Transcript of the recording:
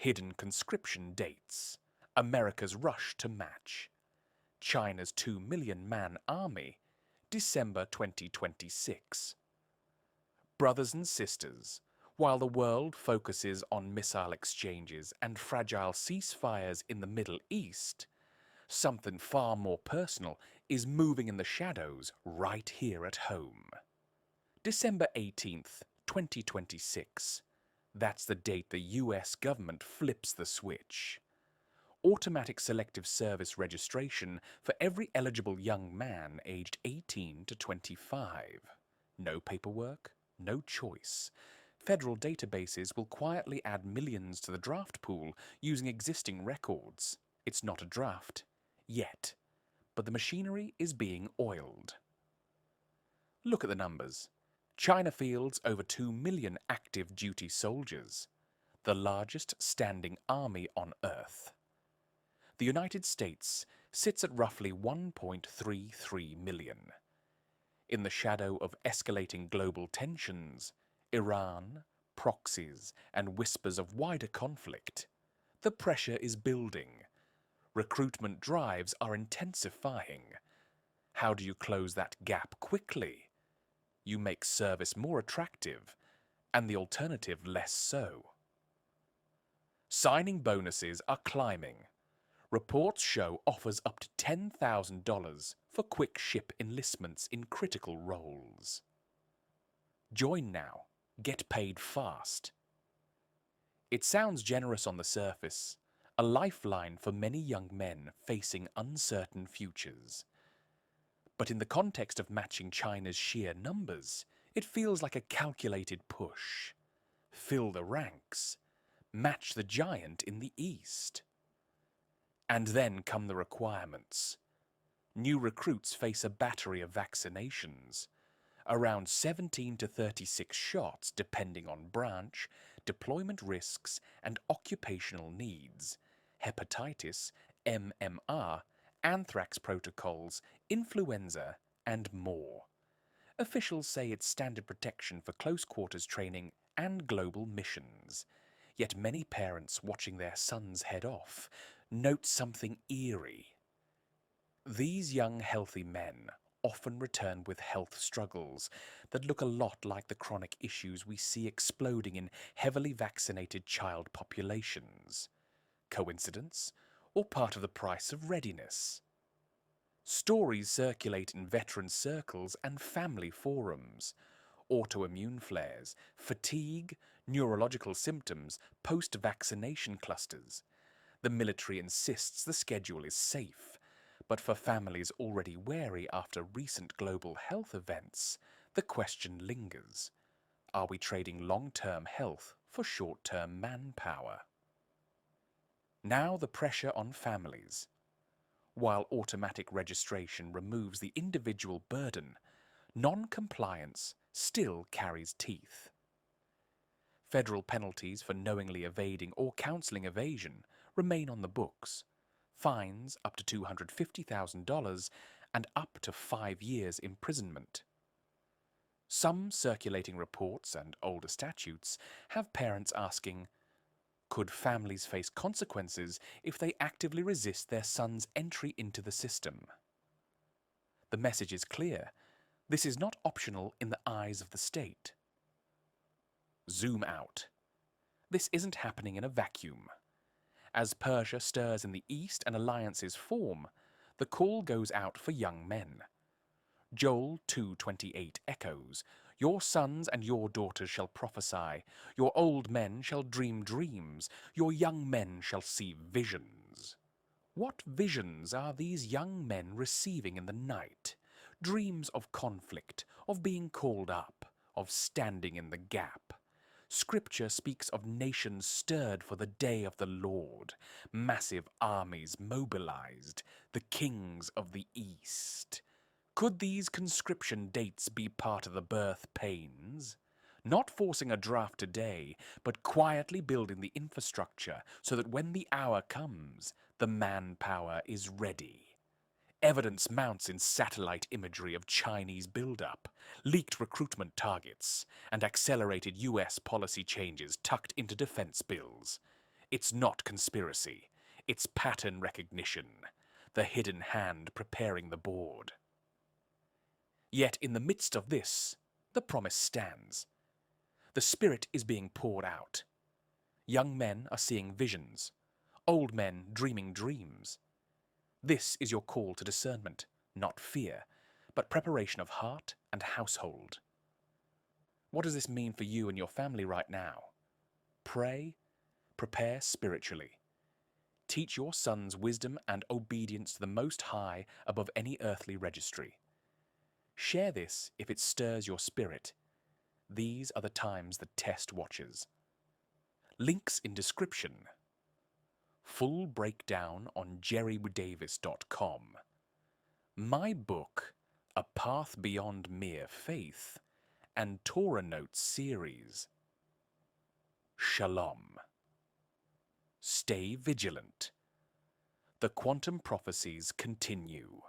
Hidden conscription dates. America's rush to match. China's 2 million-man army. December 2026. Brothers and sisters, while the world focuses on missile exchanges and fragile ceasefires in the Middle East, something far more personal is moving in the shadows right here at home. December 18th, 2026. That's the date the US government flips the switch. Automatic selective service registration for every eligible young man aged 18 to 25. No paperwork, no choice. Federal databases will quietly add millions to the draft pool using existing records. It's not a draft. Yet. But the machinery is being oiled. Look at the numbers. China fields over 2 million active duty soldiers, the largest standing army on Earth. The United States sits at roughly 1.33 million. In the shadow of escalating global tensions, Iran, proxies, and whispers of wider conflict, the pressure is building. Recruitment drives are intensifying. How do you close that gap quickly? You make service more attractive, and the alternative less so. Signing bonuses are climbing. Reports show offers up to $10,000 for quick ship enlistments in critical roles. Join now. Get paid fast. It sounds generous on the surface, a lifeline for many young men facing uncertain futures. But in the context of matching China's sheer numbers, it feels like a calculated push. Fill the ranks. Match the giant in the East. And then come the requirements. New recruits face a battery of vaccinations. Around 17 to 36 shots depending on branch, deployment risks, and occupational needs. Hepatitis, MMR, anthrax protocols, influenza, and more. Officials say it's standard protection for close quarters training and global missions. Yet many parents watching their sons head off note something eerie. These young, healthy men often return with health struggles that look a lot like the chronic issues we see exploding in heavily vaccinated child populations. Coincidence? Or part of the price of readiness? Stories circulate in veteran circles and family forums. Autoimmune flares, fatigue, neurological symptoms, post-vaccination clusters. The military insists the schedule is safe, but for families already wary after recent global health events, the question lingers. Are we trading long-term health for short-term manpower? Now the pressure on families. While automatic registration removes the individual burden, non-compliance still carries teeth. Federal penalties for knowingly evading or counseling evasion remain on the books. Fines up to $250,000 and up to 5 years imprisonment. Some circulating reports and older statutes have parents asking, could families face consequences if they actively resist their son's entry into the system? The message is clear. This is not optional in the eyes of the state. Zoom out. This isn't happening in a vacuum. As Persia stirs in the east and alliances form, the call goes out for young men. Joel 2:28 echoes, "Your sons and your daughters shall prophesy, your old men shall dream dreams, your young men shall see visions." What visions are these young men receiving in the night? Dreams of conflict, of being called up, of standing in the gap. Scripture speaks of nations stirred for the day of the Lord, massive armies mobilized, the kings of the East. Could these conscription dates be part of the birth pains? Not forcing a draft today, but quietly building the infrastructure so that when the hour comes, the manpower is ready. Evidence mounts in satellite imagery of Chinese buildup, leaked recruitment targets, and accelerated US policy changes tucked into defense bills. It's not conspiracy. It's pattern recognition, the hidden hand preparing the board. Yet in the midst of this, the promise stands. The Spirit is being poured out. Young men are seeing visions, old men dreaming dreams. This is your call to discernment, not fear, but preparation of heart and household. What does this mean for you and your family right now? Pray, prepare spiritually. Teach your sons wisdom and obedience to the Most High above any earthly registry. Share this if it stirs your spirit. These are the times that test watches. Links in description. Full breakdown on jerrydavis.com. My book, A Path Beyond Mere Faith, and Torah Notes series. Shalom. Stay vigilant. The quantum prophecies continue.